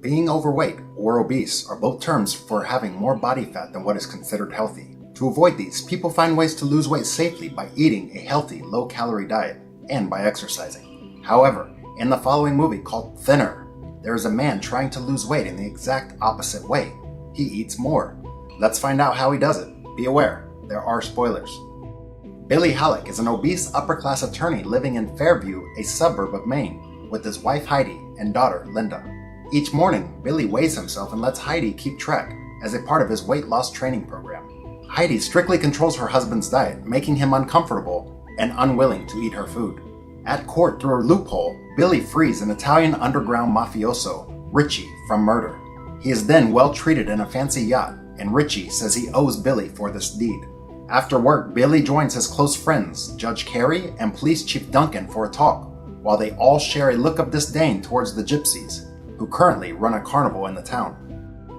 Being overweight or obese are both terms for having more body fat than what is considered healthy. To avoid these, people find ways to lose weight safely by eating a healthy, low-calorie diet and by exercising. However, in the following movie called Thinner, there is a man trying to lose weight in the exact opposite way. He eats more. Let's find out how he does it. Be aware, there are spoilers. Billy Halleck is an obese upper-class attorney living in Fairview, a suburb of Maine, with his wife Heidi and daughter Linda. Each morning, Billy weighs himself and lets Heidi keep track as a part of his weight loss training program. Heidi strictly controls her husband's diet, making him uncomfortable and unwilling to eat her food. At court, through a loophole, Billy frees an Italian underground mafioso, Richie, from murder. He is then well treated in a fancy yacht, and Richie says he owes Billy for this deed. After work, Billy joins his close friends, Judge Carey and Police Chief Duncan, for a talk, while they all share a look of disdain towards the Gypsies, who currently run a carnival in the town.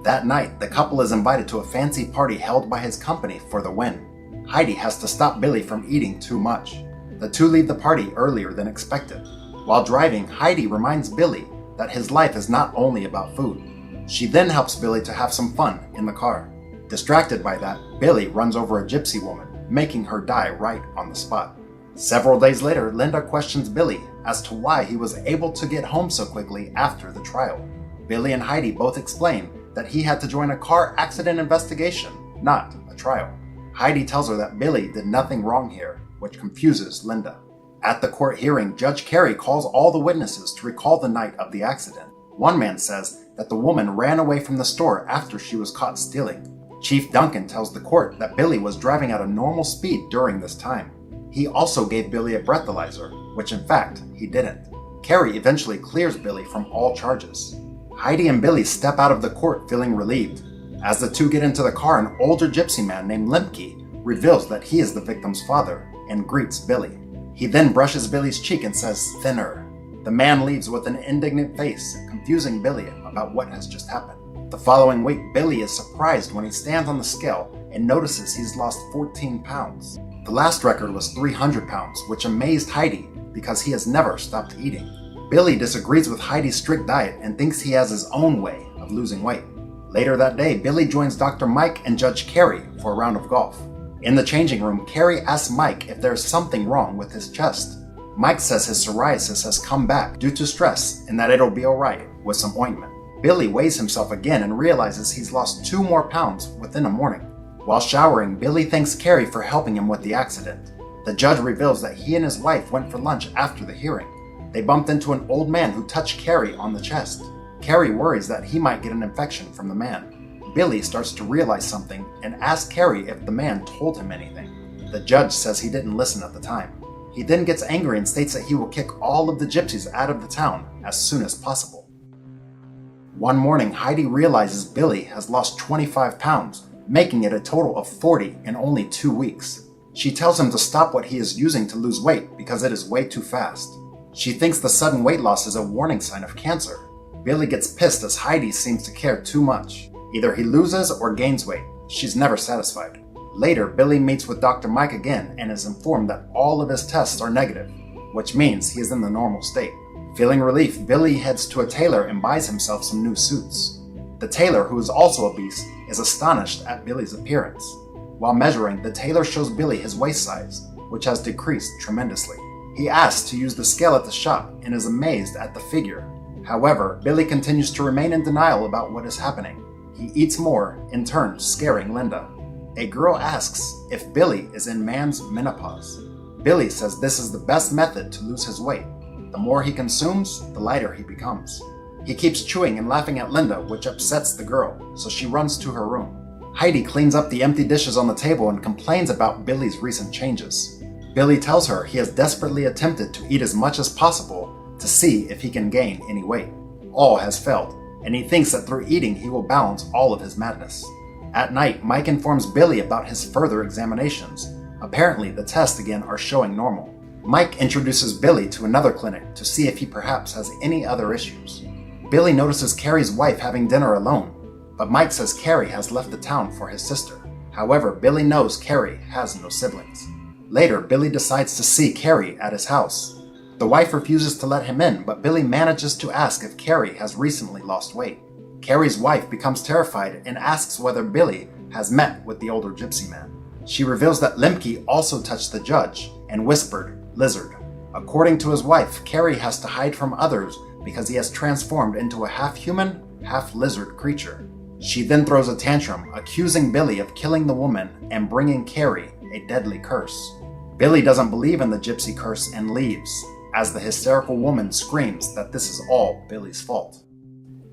That night, the couple is invited to a fancy party held by his company for the win. Heidi has to stop Billy from eating too much. The two leave the party earlier than expected. While driving, Heidi reminds Billy that his life is not only about food. She then helps Billy to have some fun in the car. Distracted by that, Billy runs over a gypsy woman, making her die right on the spot. Several days later, Linda questions Billy as to why he was able to get home so quickly after the trial. Billy and Heidi both explain that he had to join a car accident investigation, not a trial. Heidi tells her that Billy did nothing wrong here, which confuses Linda. At the court hearing, Judge Carey calls all the witnesses to recall the night of the accident. One man says that the woman ran away from the store after she was caught stealing. Chief Duncan tells the court that Billy was driving at a normal speed during this time. He also gave Billy a breathalyzer, which in fact, he didn't. Carey eventually clears Billy from all charges. Heidi and Billy step out of the court feeling relieved. As the two get into the car, an older gypsy man named Lemke reveals that he is the victim's father and greets Billy. He then brushes Billy's cheek and says, "Thinner." The man leaves with an indignant face, confusing Billy about what has just happened. The following week, Billy is surprised when he stands on the scale and notices he's lost 14 pounds. The last record was 300 pounds, which amazed Heidi because he has never stopped eating. Billy disagrees with Heidi's strict diet and thinks he has his own way of losing weight. Later that day, Billy joins Dr. Mike and Judge Carey for a round of golf. In the changing room, Carey asks Mike if there's something wrong with his chest. Mike says his psoriasis has come back due to stress and that it'll be alright with some ointment. Billy weighs himself again and realizes he's lost 2 more pounds within a morning. While showering, Billy thanks Carey for helping him with the accident. The judge reveals that he and his wife went for lunch after the hearing. They bumped into an old man who touched Carey on the chest. Carey worries that he might get an infection from the man. Billy starts to realize something and asks Carey if the man told him anything. The judge says he didn't listen at the time. He then gets angry and states that he will kick all of the gypsies out of the town as soon as possible. One morning, Heidi realizes Billy has lost 25 pounds, making it a total of 40 in only 2 weeks. She tells him to stop what he is using to lose weight because it is way too fast. She thinks the sudden weight loss is a warning sign of cancer. Billy gets pissed as Heidi seems to care too much. Either he loses or gains weight. She's never satisfied. Later, Billy meets with Dr. Mike again and is informed that all of his tests are negative, which means he is in the normal state. Feeling relief, Billy heads to a tailor and buys himself some new suits. The tailor, who is also obese, is astonished at Billy's appearance. While measuring, the tailor shows Billy his waist size, which has decreased tremendously. He asks to use the scale at the shop and is amazed at the figure. However, Billy continues to remain in denial about what is happening. He eats more, in turn scaring Linda. A girl asks if Billy is in man's menopause. Billy says this is the best method to lose his weight. The more he consumes, the lighter he becomes. He keeps chewing and laughing at Linda, which upsets the girl, so she runs to her room. Heidi cleans up the empty dishes on the table and complains about Billy's recent changes. Billy tells her he has desperately attempted to eat as much as possible to see if he can gain any weight. All has failed, and he thinks that through eating he will balance all of his madness. At night, Mike informs Billy about his further examinations. Apparently, the tests again are showing normal. Mike introduces Billy to another clinic to see if he perhaps has any other issues. Billy notices Carrie's wife having dinner alone, but Mike says Carrie has left the town for his sister. However, Billy knows Carrie has no siblings. Later, Billy decides to see Carrie at his house. The wife refuses to let him in, but Billy manages to ask if Carrie has recently lost weight. Carrie's wife becomes terrified and asks whether Billy has met with the older gypsy man. She reveals that Lemke also touched the judge and whispered, "lizard." According to his wife, Carrie has to hide from others because he has transformed into a half-human, half-lizard creature. She then throws a tantrum, accusing Billy of killing the woman and bringing Carrie a deadly curse. Billy doesn't believe in the gypsy curse and leaves, as the hysterical woman screams that this is all Billy's fault.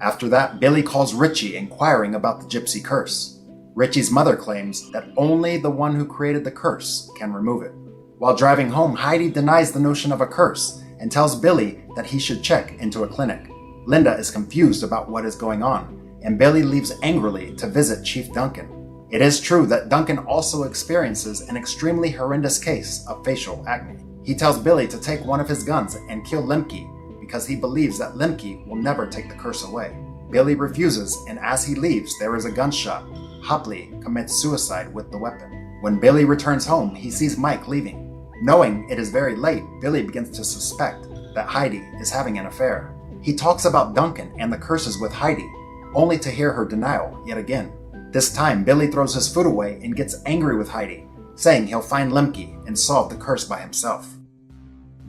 After that, Billy calls Richie inquiring about the gypsy curse. Richie's mother claims that only the one who created the curse can remove it. While driving home, Heidi denies the notion of a curse and tells Billy that he should check into a clinic. Linda is confused about what is going on, and Billy leaves angrily to visit Chief Duncan. It is true that Duncan also experiences an extremely horrendous case of facial acne. He tells Billy to take one of his guns and kill Lemke because he believes that Lemke will never take the curse away. Billy refuses, and as he leaves, there is a gunshot. Hopley commits suicide with the weapon. When Billy returns home, he sees Mike leaving. Knowing it is very late, Billy begins to suspect that Heidi is having an affair. He talks about Duncan and the curses with Heidi, only to hear her denial yet again. This time, Billy throws his food away and gets angry with Heidi, saying he'll find Lemke and solve the curse by himself.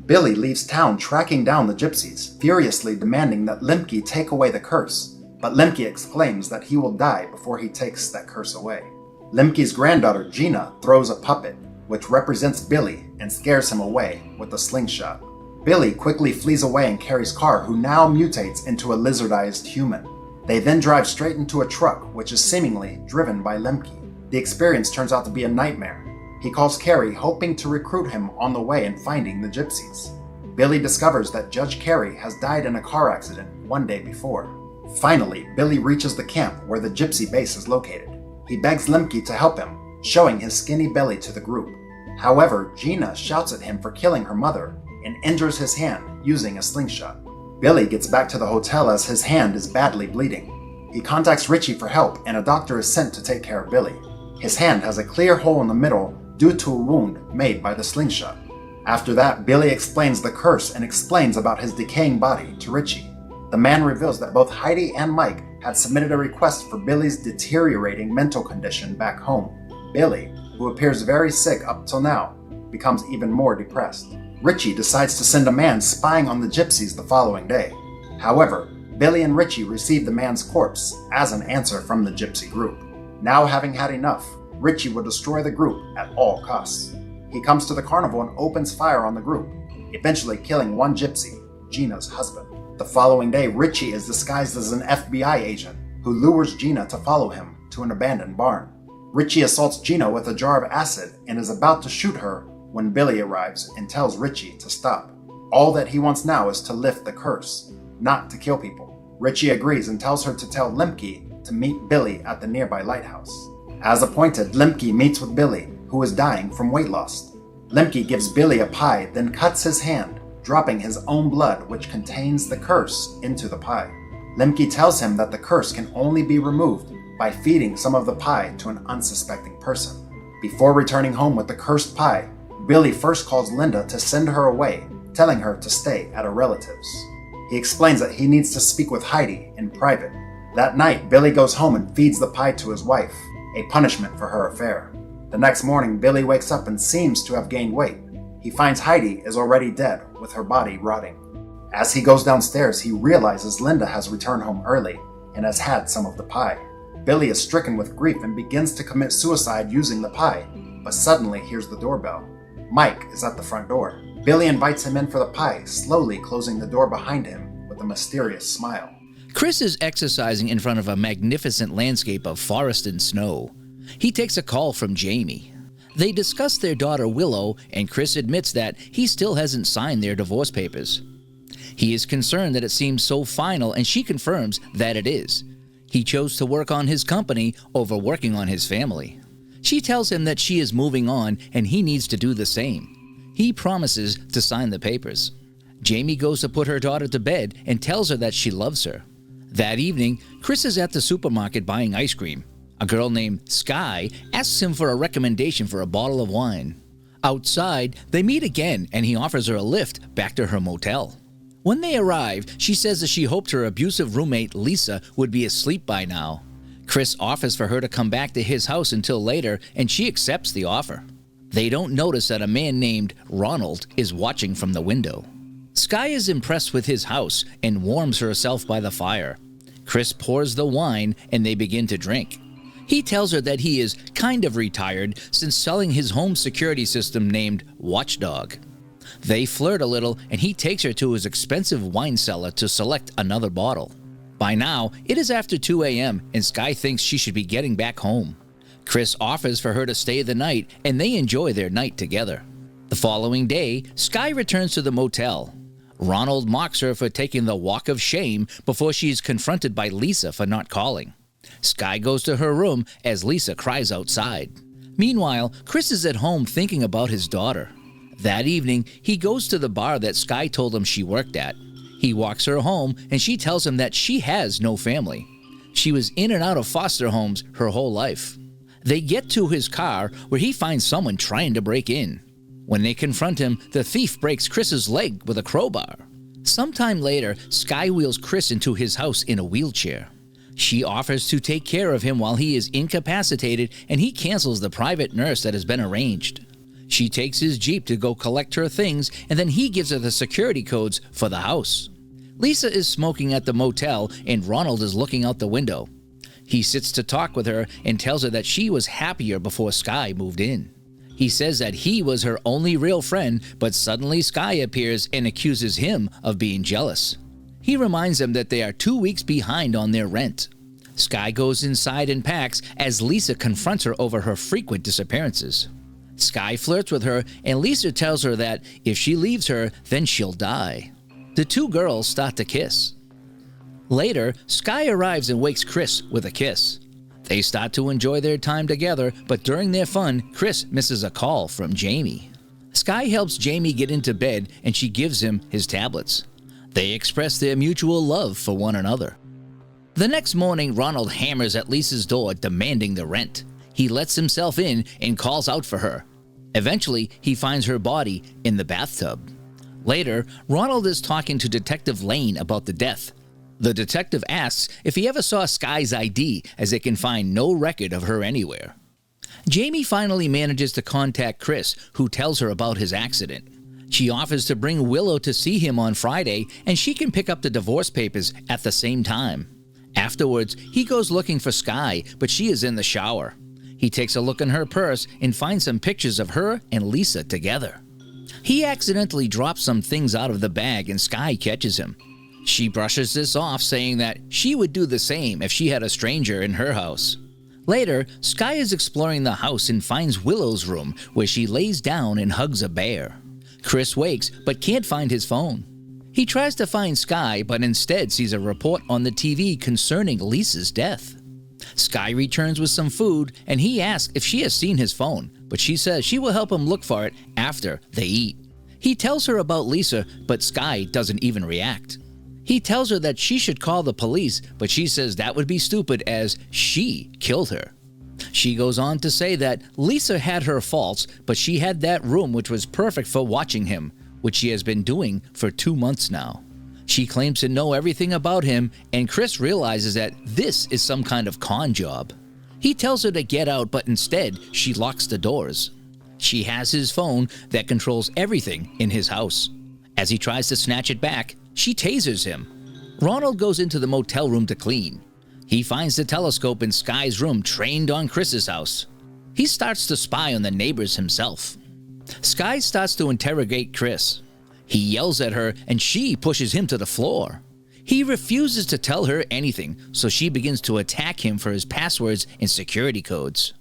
Billy leaves town tracking down the gypsies, furiously demanding that Lemke take away the curse, but Lemke exclaims that he will die before he takes that curse away. Lemke's granddaughter Gina throws a puppet, which represents Billy, and scares him away with a slingshot. Billy quickly flees away in Carrie's car, who now mutates into a lizardized human. They then drive straight into a truck, which is seemingly driven by Lemke. The experience turns out to be a nightmare. He calls Carrie, hoping to recruit him on the way and finding the gypsies. Billy discovers that Judge Carrie has died in a car accident one day before. Finally, Billy reaches the camp where the gypsy base is located. He begs Lemke to help him, showing his skinny belly to the group. However, Gina shouts at him for killing her mother and injures his hand using a slingshot. Billy gets back to the hotel as his hand is badly bleeding. He contacts Richie for help, and a doctor is sent to take care of Billy. His hand has a clear hole in the middle due to a wound made by the slingshot. After that, Billy explains the curse and explains about his decaying body to Richie. The man reveals that both Heidi and Mike had submitted a request for Billy's deteriorating mental condition back home. Billy, who appears very sick up till now, becomes even more depressed. Richie decides to send a man spying on the gypsies the following day. However, Billy and Richie receive the man's corpse as an answer from the gypsy group. Now having had enough, Richie will destroy the group at all costs. He comes to the carnival and opens fire on the group, eventually killing one gypsy, Gina's husband. The following day, Richie is disguised as an FBI agent who lures Gina to follow him to an abandoned barn. Richie assaults Gina with a jar of acid and is about to shoot her when Billy arrives and tells Richie to stop. All that he wants now is to lift the curse, not to kill people. Richie agrees and tells her to tell Lemke to meet Billy at the nearby lighthouse. As appointed, Lemke meets with Billy, who is dying from weight loss. Lemke gives Billy a pie, then cuts his hand, dropping his own blood, which contains the curse, into the pie. Lemke tells him that the curse can only be removed by feeding some of the pie to an unsuspecting person. Before returning home with the cursed pie, Billy first calls Linda to send her away, telling her to stay at a relative's. He explains that he needs to speak with Heidi in private. That night, Billy goes home and feeds the pie to his wife, a punishment for her affair. The next morning, Billy wakes up and seems to have gained weight. He finds Heidi is already dead, with her body rotting. As he goes downstairs, he realizes Linda has returned home early and has had some of the pie. Billy is stricken with grief and begins to commit suicide using the pie, but suddenly hears the doorbell. Mike is at the front door. Billy invites him in for the pie, slowly closing the door behind him with a mysterious smile. Chris is exercising in front of a magnificent landscape of forest and snow. He takes a call from Jamie. They discuss their daughter Willow, and Chris admits that he still hasn't signed their divorce papers. He is concerned that it seems so final, and she confirms that it is. He chose to work on his company over working on his family. She tells him that she is moving on and he needs to do the same. He promises to sign the papers. Jamie goes to put her daughter to bed and tells her that she loves her. That evening, Chris is at the supermarket buying ice cream. A girl named Sky asks him for a recommendation for a bottle of wine. Outside, they meet again and he offers her a lift back to her motel. When they arrive, she says that she hoped her abusive roommate Lisa would be asleep by now. Chris offers for her to come back to his house until later, and she accepts the offer. They don't notice that a man named Ronald is watching from the window. Skye is impressed with his house and warms herself by the fire. Chris pours the wine and they begin to drink. He tells her that he is kind of retired since selling his home security system named Watchdog. They flirt a little and he takes her to his expensive wine cellar to select another bottle. By now, it is after 2 a.m. and Skye thinks she should be getting back home. Chris offers for her to stay the night and they enjoy their night together. The following day, Skye returns to the motel. Ronald mocks her for taking the walk of shame before she is confronted by Lisa for not calling. Skye goes to her room as Lisa cries outside. Meanwhile, Chris is at home thinking about his daughter. That evening, he goes to the bar that Skye told him she worked at. He walks her home and she tells him that she has no family. She was in and out of foster homes her whole life. They get to his car where he finds someone trying to break in. When they confront him, the thief breaks Chris's leg with a crowbar. Sometime later, Skye wheels Chris into his house in a wheelchair. She offers to take care of him while he is incapacitated and he cancels the private nurse that has been arranged. She takes his Jeep to go collect her things and then he gives her the security codes for the house. Lisa is smoking at the motel and Ronald is looking out the window. He sits to talk with her and tells her that she was happier before Skye moved in. He says that he was her only real friend, but suddenly Skye appears and accuses him of being jealous. He reminds them that they are 2 weeks behind on their rent. Skye goes inside and packs as Lisa confronts her over her frequent disappearances. Skye flirts with her and Lisa tells her that if she leaves her, then she'll die. The two girls start to kiss. Later, Skye arrives and wakes Chris with a kiss. They start to enjoy their time together, but during their fun, Chris misses a call from Jamie. Skye helps Jamie get into bed and she gives him his tablets. They express their mutual love for one another. The next morning, Ronald hammers at Lisa's door demanding the rent. He lets himself in and calls out for her. Eventually, he finds her body in the bathtub. Later, Ronald is talking to Detective Lane about the death. The detective asks if he ever saw Skye's ID, as they can find no record of her anywhere. Jamie finally manages to contact Chris, who tells her about his accident. She offers to bring Willow to see him on Friday, and she can pick up the divorce papers at the same time. Afterwards, he goes looking for Skye, but she is in the shower. He takes a look in her purse and finds some pictures of her and Lisa together. He accidentally drops some things out of the bag and Skye catches him. She brushes this off, saying that she would do the same if she had a stranger in her house. Later, Skye is exploring the house and finds Willow's room, where she lays down and hugs a bear. Chris wakes but can't find his phone. He tries to find Skye, but instead sees a report on the TV concerning Lisa's death. Skye returns with some food, and he asks if she has seen his phone, but she says she will help him look for it after they eat. He tells her about Lisa, but Skye doesn't even react. He tells her that she should call the police, but she says that would be stupid as she killed her. She goes on to say that Lisa had her faults, but she had that room which was perfect for watching him, which she has been doing for 2 months now. She claims to know everything about him, and Chris realizes that this is some kind of con job. He tells her to get out, but instead she locks the doors. She has his phone that controls everything in his house. As he tries to snatch it back, she tasers him. Ronald goes into the motel room to clean. He finds the telescope in Skye's room trained on Chris's house. He starts to spy on the neighbors himself. Skye starts to interrogate Chris. He yells at her and she pushes him to the floor. He refuses to tell her anything, so she begins to attack him for his passwords and security codes.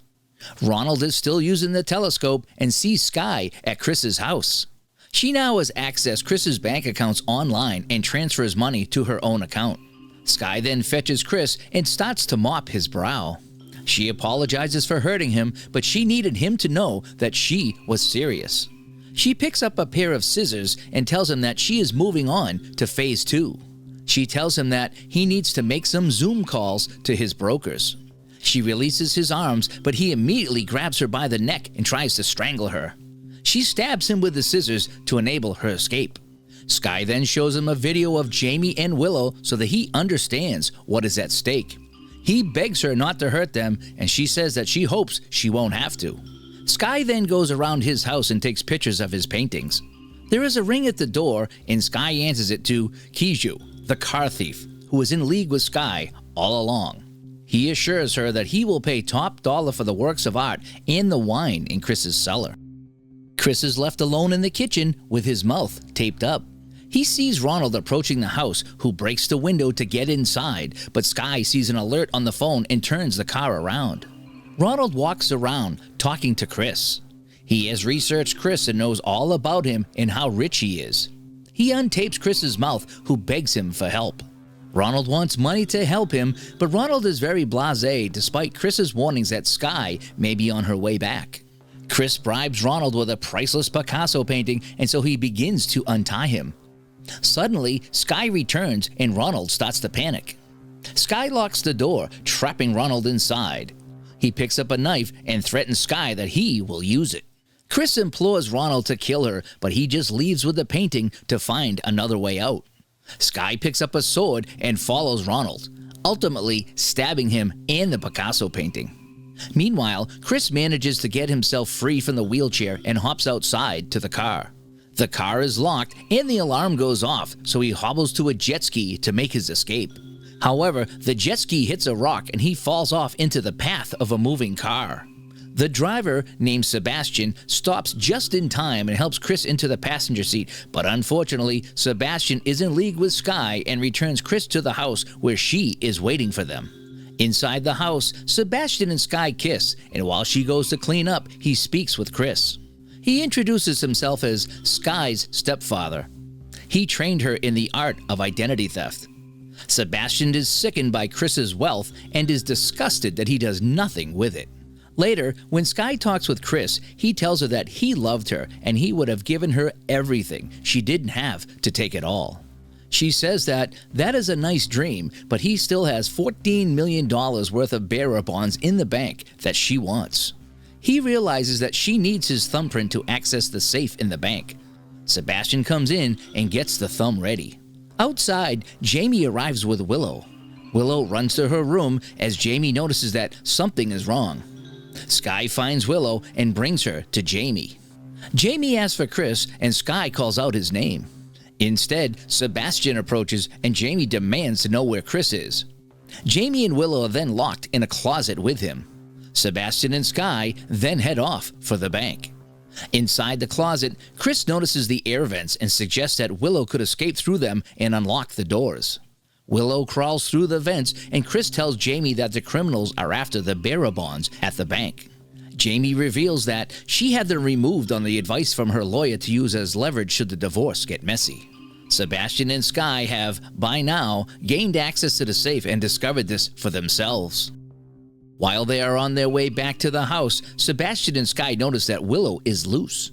Ronald is still using the telescope and sees Skye at Chris's house. She now has accessed Chris's bank accounts online and transfers money to her own account. Skye then fetches Chris and starts to mop his brow. She apologizes for hurting him, but she needed him to know that she was serious. She picks up a pair of scissors and tells him that she is moving on to phase 2. She tells him that he needs to make some Zoom calls to his brokers. She releases his arms, but he immediately grabs her by the neck and tries to strangle her. She stabs him with the scissors to enable her escape. Sky then shows him a video of Jamie and Willow so that he understands what is at stake. He begs her not to hurt them, and she says that she hopes she won't have to. Sky then goes around his house and takes pictures of his paintings. There is a ring at the door, and Sky answers it to Kiju, the car thief, who is in league with Sky all along. He assures her that he will pay top dollar for the works of art and the wine in Chris's cellar. Chris is left alone in the kitchen with his mouth taped up. He sees Ronald approaching the house, who breaks the window to get inside, but Sky sees an alert on the phone and turns the car around. Ronald walks around, talking to Chris. He has researched Chris and knows all about him and how rich he is. He untapes Chris's mouth, who begs him for help. Ronald wants money to help him, but Ronald is very blasé despite Chris's warnings that Sky may be on her way back. Chris bribes Ronald with a priceless Picasso painting, and so he begins to untie him. Suddenly, Sky returns and Ronald starts to panic. Sky locks the door, trapping Ronald inside. He picks up a knife and threatens Sky that he will use it. Chris implores Ronald to kill her, but he just leaves with the painting to find another way out. Sky picks up a sword and follows Ronald, ultimately stabbing him and the Picasso painting. Meanwhile, Chris manages to get himself free from the wheelchair and hops outside to the car. The car is locked and the alarm goes off, so he hobbles to a jet ski to make his escape. However, the jet ski hits a rock and he falls off into the path of a moving car. The driver, named Sebastian, stops just in time and helps Chris into the passenger seat, but unfortunately, Sebastian is in league with Sky and returns Chris to the house where she is waiting for them. Inside the house, Sebastian and Sky kiss, and while she goes to clean up, he speaks with Chris. He introduces himself as Sky's stepfather. He trained her in the art of identity theft. Sebastian is sickened by Chris's wealth and is disgusted that he does nothing with it. Later, when Sky talks with Chris, he tells her that he loved her and he would have given her everything. She didn't have to take it all. She says that is a nice dream, but he still has $14 million worth of bearer bonds in the bank that she wants. He realizes that she needs his thumbprint to access the safe in the bank. Sebastian comes in and gets the thumb ready. Outside, Jamie arrives with Willow. Willow runs to her room as Jamie notices that something is wrong. Sky finds Willow and brings her to Jamie. Jamie asks for Chris and Sky calls out his name. Instead, Sebastian approaches and Jamie demands to know where Chris is. Jamie and Willow are then locked in a closet with him. Sebastian and Sky then head off for the bank. Inside the closet, Chris notices the air vents and suggests that Willow could escape through them and unlock the doors. Willow crawls through the vents and Chris tells Jamie that the criminals are after the bearer bonds at the bank. Jamie reveals that she had them removed on the advice from her lawyer to use as leverage should the divorce get messy. Sebastian and Sky have, by now, gained access to the safe and discovered this for themselves. While they are on their way back to the house, Sebastian and Sky notice that Willow is loose.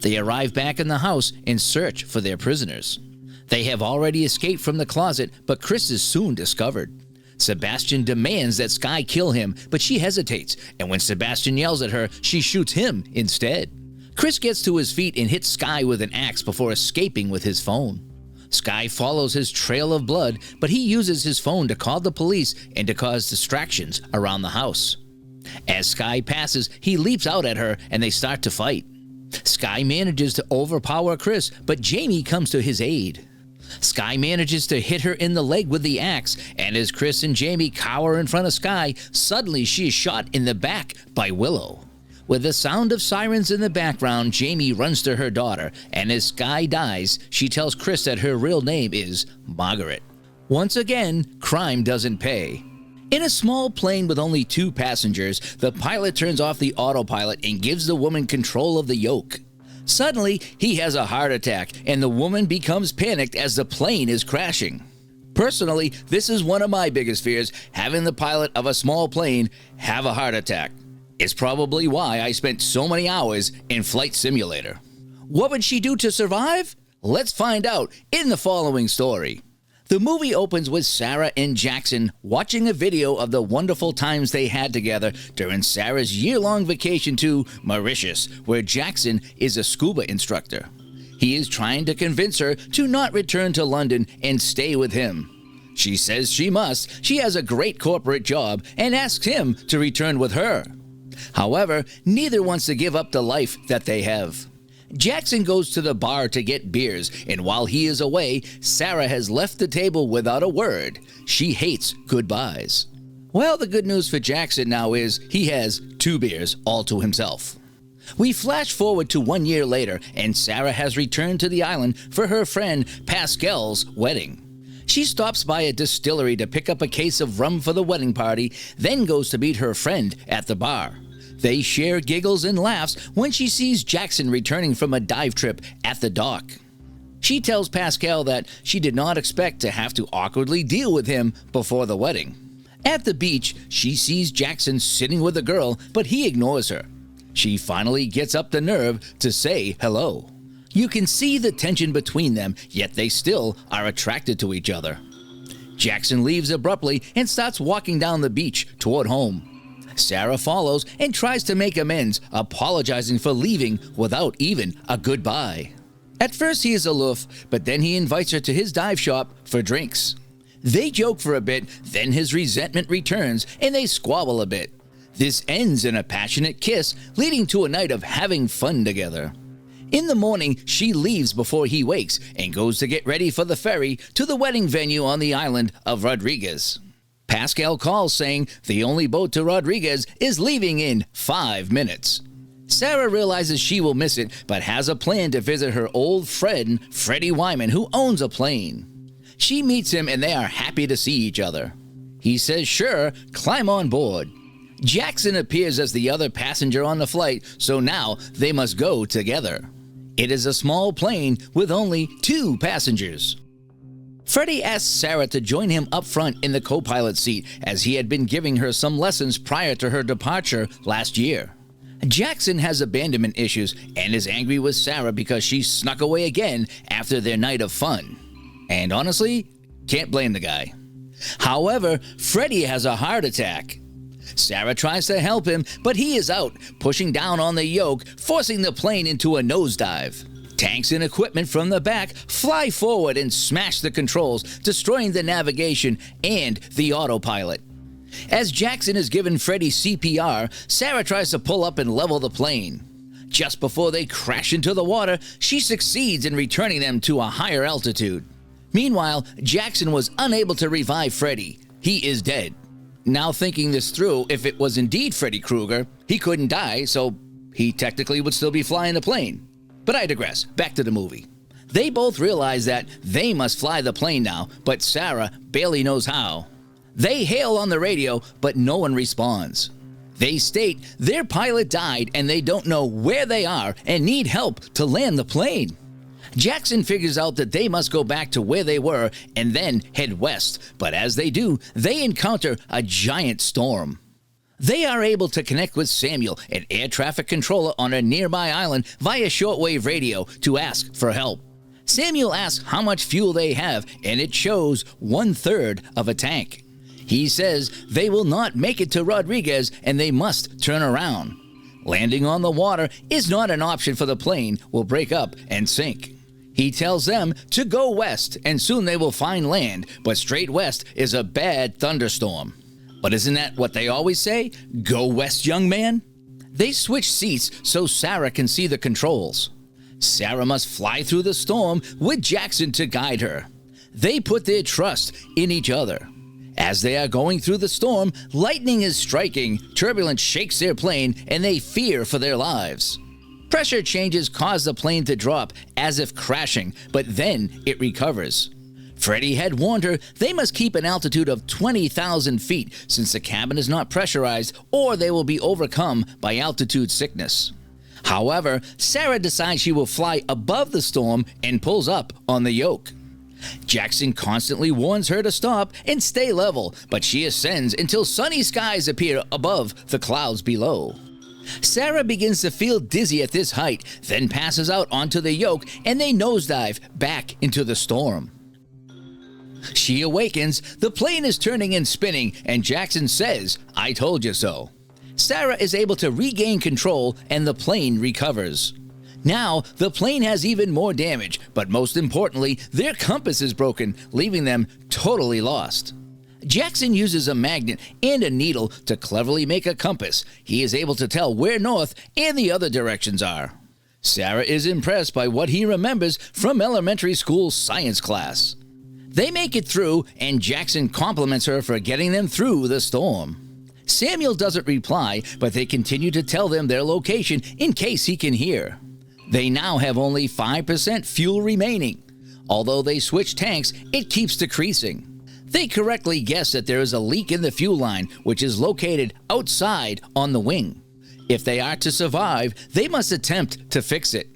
They arrive back in the house and search for their prisoners. They have already escaped from the closet, but Chris is soon discovered. Sebastian demands that Sky kill him, but she hesitates, and when Sebastian yells at her, she shoots him instead. Chris gets to his feet and hits Sky with an axe before escaping with his phone. Sky follows his trail of blood, but he uses his phone to call the police and to cause distractions around the house. As Sky passes, he leaps out at her and they start to fight. Sky manages to overpower Chris, but Jamie comes to his aid. Sky manages to hit her in the leg with the axe, and as Chris and Jamie cower in front of Sky, suddenly she is shot in the back by Willow. With the sound of sirens in the background, Jamie runs to her daughter, and as Sky dies, she tells Chris that her real name is Margaret. Once again, crime doesn't pay. In a small plane with only 2 passengers, the pilot turns off the autopilot and gives the woman control of the yoke. Suddenly, he has a heart attack, and the woman becomes panicked as the plane is crashing. Personally, this is one of my biggest fears, having the pilot of a small plane have a heart attack. It's probably why I spent so many hours in Flight Simulator. What would she do to survive? Let's find out in the following story. The movie opens with Sarah and Jackson watching a video of the wonderful times they had together during Sarah's year-long vacation to Mauritius, where Jackson is a scuba instructor. He is trying to convince her to not return to London and stay with him. She says she must. She has a great corporate job and asks him to return with her. However, neither wants to give up the life that they have. Jackson goes to the bar to get beers, and while he is away, Sarah has left the table without a word. She hates goodbyes. Well, the good news for Jackson now is he has 2 beers all to himself. We flash forward to 1 year later, and Sarah has returned to the island for her friend Pascal's wedding. She stops by a distillery to pick up a case of rum for the wedding party, then goes to meet her friend at the bar. They share giggles and laughs when she sees Jackson returning from a dive trip at the dock. She tells Pascal that she did not expect to have to awkwardly deal with him before the wedding. At the beach, she sees Jackson sitting with a girl, but he ignores her. She finally gets up the nerve to say hello. You can see the tension between them, yet they still are attracted to each other. Jackson leaves abruptly and starts walking down the beach toward home. Sarah follows and tries to make amends, apologizing for leaving without even a goodbye. At first he is aloof, but then he invites her to his dive shop for drinks. They joke for a bit, then his resentment returns and they squabble a bit. This ends in a passionate kiss, leading to a night of having fun together. In the morning, she leaves before he wakes and goes to get ready for the ferry to the wedding venue on the island of Rodriguez. Pascal calls saying the only boat to Rodriguez is leaving in 5 minutes. Sarah realizes she will miss it, but has a plan to visit her old friend, Freddie Wyman, who owns a plane. She meets him and they are happy to see each other. He says, sure, climb on board. Jackson appears as the other passenger on the flight, so now they must go together. It is a small plane with only 2 passengers. Freddie asks Sarah to join him up front in the co-pilot seat, as he had been giving her some lessons prior to her departure last year. Jackson has abandonment issues and is angry with Sarah because she snuck away again after their night of fun. And honestly, can't blame the guy. However, Freddie has a heart attack. Sarah tries to help him, but he is out, pushing down on the yoke, forcing the plane into a nosedive. Tanks and equipment from the back fly forward and smash the controls, destroying the navigation and the autopilot. As Jackson is given Freddie CPR, Sarah tries to pull up and level the plane. Just before they crash into the water, she succeeds in returning them to a higher altitude. Meanwhile, Jackson was unable to revive Freddie. He is dead. Now thinking this through, if it was indeed Freddy Krueger, he couldn't die, so he technically would still be flying the plane. But I digress. Back to the movie. They both realize that they must fly the plane now, but Sarah barely knows how. They hail on the radio, but no one responds. They state their pilot died and they don't know where they are and need help to land the plane. Jackson figures out that they must go back to where they were and then head west, but as they do, they encounter a giant storm. They are able to connect with Samuel, an air traffic controller on a nearby island, via shortwave radio to ask for help. Samuel asks how much fuel they have, and it shows 1/3 of a tank. He says they will not make it to Rodriguez and they must turn around. Landing on the water is not an option, for the plane will break up and sink. He tells them to go west and soon they will find land, but straight west is a bad thunderstorm. But isn't that what they always say? Go west, young man? They switch seats so Sarah can see the controls. Sarah must fly through the storm with Jackson to guide her. They put their trust in each other. As they are going through the storm, lightning is striking, turbulence shakes their plane, and they fear for their lives. Pressure changes cause the plane to drop as if crashing, but then it recovers. Freddie had warned her they must keep an altitude of 20,000 feet since the cabin is not pressurized or they will be overcome by altitude sickness. However, Sarah decides she will fly above the storm and pulls up on the yoke. Jackson constantly warns her to stop and stay level, but she ascends until sunny skies appear above the clouds below. Sarah begins to feel dizzy at this height, then passes out onto the yoke and they nosedive back into the storm. She awakens, the plane is turning and spinning, and Jackson says, "I told you so." Sarah is able to regain control and the plane recovers. Now, the plane has even more damage, but most importantly, their compass is broken, leaving them totally lost. Jackson uses a magnet and a needle to cleverly make a compass. He is able to tell where north and the other directions are. Sarah is impressed by what he remembers from elementary school science class. They make it through, and Jackson compliments her for getting them through the storm. Samuel doesn't reply, but they continue to tell them their location in case he can hear. They now have only 5% fuel remaining. Although they switch tanks, it keeps decreasing. They correctly guess that there is a leak in the fuel line, which is located outside on the wing. If they are to survive, they must attempt to fix it.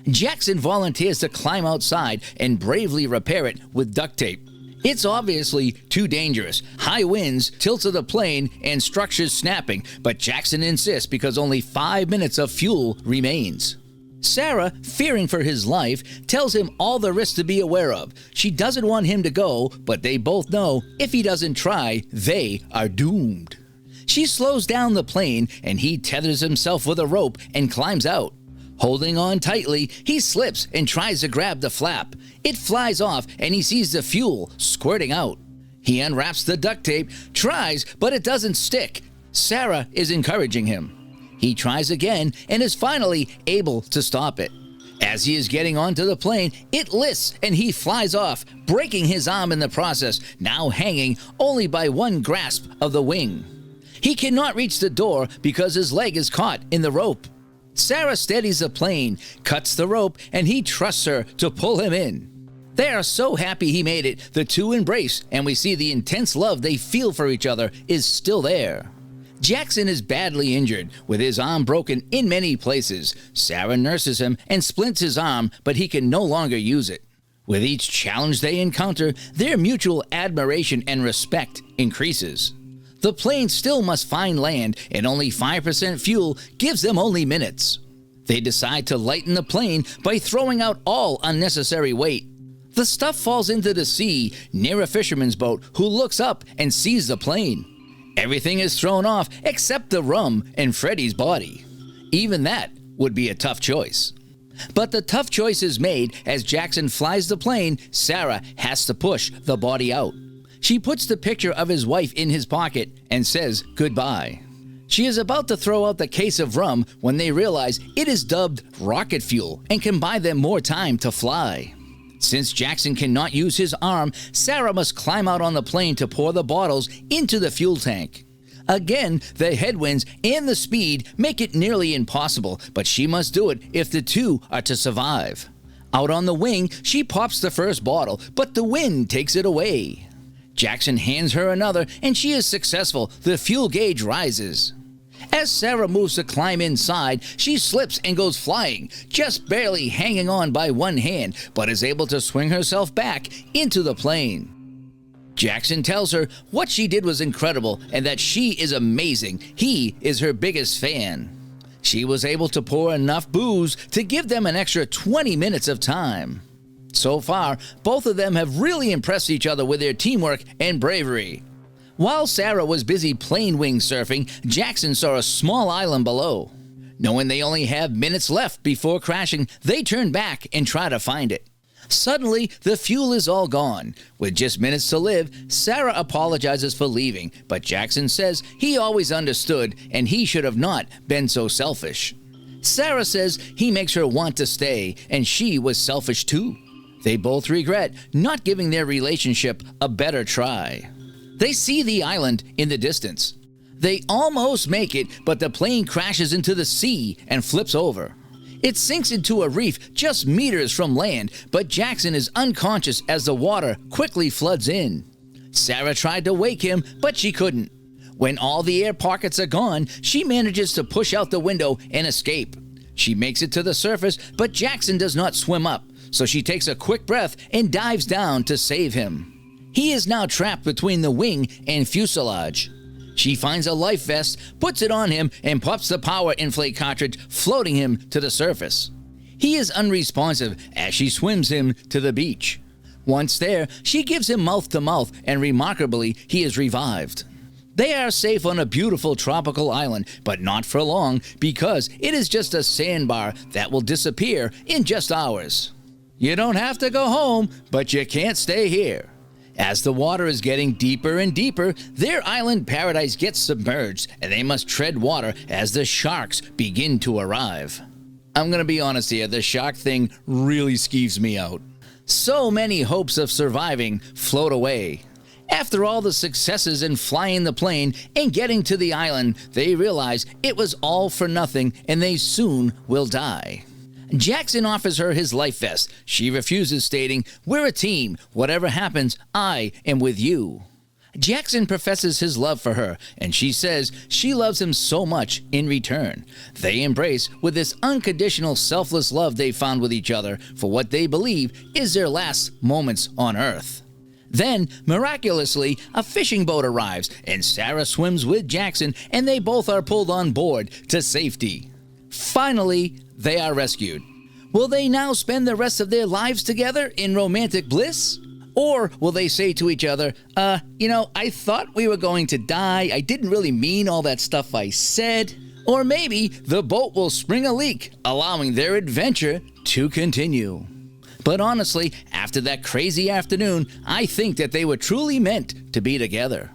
Jackson volunteers to climb outside and bravely repair it with duct tape. It's obviously too dangerous. High winds, tilts of the plane, and structures snapping, but Jackson insists because only 5 minutes of fuel remains. Sarah, fearing for his life, tells him all the risks to be aware of. She doesn't want him to go, but they both know if he doesn't try, they are doomed. She slows down the plane, and he tethers himself with a rope and climbs out. Holding on tightly, he slips and tries to grab the flap. It flies off, and he sees the fuel squirting out. He unwraps the duct tape, tries, but it doesn't stick. Sarah is encouraging him. He tries again and is finally able to stop it. As he is getting onto the plane, it lists and he flies off, breaking his arm in the process, now hanging only by one grasp of the wing. He cannot reach the door because his leg is caught in the rope. Sarah steadies the plane, cuts the rope, and he trusts her to pull him in. They are so happy he made it, the two embrace, and we see the intense love they feel for each other is still there. Jackson is badly injured, with his arm broken in many places. Sarah nurses him and splints his arm, but he can no longer use it. With each challenge they encounter, their mutual admiration and respect increases. The plane still must find land, and only 5% fuel gives them only minutes. They decide to lighten the plane by throwing out all unnecessary weight. The stuff falls into the sea near a fisherman's boat who looks up and sees the plane. Everything is thrown off except the rum and Freddy's body. Even that would be a tough choice. But the tough choice is made as Jackson flies the plane. Sarah has to push the body out. She puts the picture of his wife in his pocket and says goodbye. She is about to throw out the case of rum when they realize it is dubbed rocket fuel and can buy them more time to fly. Since Jackson cannot use his arm, Sarah must climb out on the plane to pour the bottles into the fuel tank. Again, the headwinds and the speed make it nearly impossible, but she must do it if the two are to survive. Out on the wing, she pops the first bottle, but the wind takes it away. Jackson hands her another, and she is successful. The fuel gauge rises. As Sarah moves to climb inside, she slips and goes flying, just barely hanging on by one hand, but is able to swing herself back into the plane. Jackson tells her what she did was incredible and that she is amazing. He is her biggest fan. She was able to pour enough booze to give them an extra 20 minutes of time. So far, both of them have really impressed each other with their teamwork and bravery. While Sarah was busy plane wing surfing, Jackson saw a small island below. Knowing they only have minutes left before crashing, they turn back and try to find it. Suddenly, the fuel is all gone. With just minutes to live, Sarah apologizes for leaving, but Jackson says he always understood and he should have not been so selfish. Sarah says he makes her want to stay, and she was selfish too. They both regret not giving their relationship a better try. They see the island in the distance. They almost make it, but the plane crashes into the sea and flips over. It sinks into a reef just meters from land, but Jackson is unconscious as the water quickly floods in. Sarah tried to wake him, but she couldn't. When all the air pockets are gone, she manages to push out the window and escape. She makes it to the surface, but Jackson does not swim up, so she takes a quick breath and dives down to save him. He is now trapped between the wing and fuselage. She finds a life vest, puts it on him, and pops the power inflate cartridge, floating him to the surface. He is unresponsive as she swims him to the beach. Once there, she gives him mouth to mouth, and remarkably, he is revived. They are safe on a beautiful tropical island, but not for long because it is just a sandbar that will disappear in just hours. You don't have to go home, but you can't stay here. As the water is getting deeper and deeper, their island paradise gets submerged, and they must tread water as the sharks begin to arrive. I'm gonna be honest here, the shark thing really skeeves me out. So many hopes of surviving float away. After all the successes in flying the plane and getting to the island, they realize it was all for nothing and they soon will die. Jackson offers her his life vest. She refuses, stating, "We're a team. Whatever happens, I am with you." Jackson professes his love for her, and she says she loves him so much in return. They embrace with this unconditional, selfless love they found with each other for what they believe is their last moments on Earth. Then, miraculously, a fishing boat arrives, and Sarah swims with Jackson, and they both are pulled on board to safety. Finally, they are rescued. Will they now spend the rest of their lives together in romantic bliss? Or will they say to each other, I thought we were going to die. I didn't really mean all that stuff I said. Or maybe the boat will spring a leak, allowing their adventure to continue. But honestly, after that crazy afternoon, I think that they were truly meant to be together.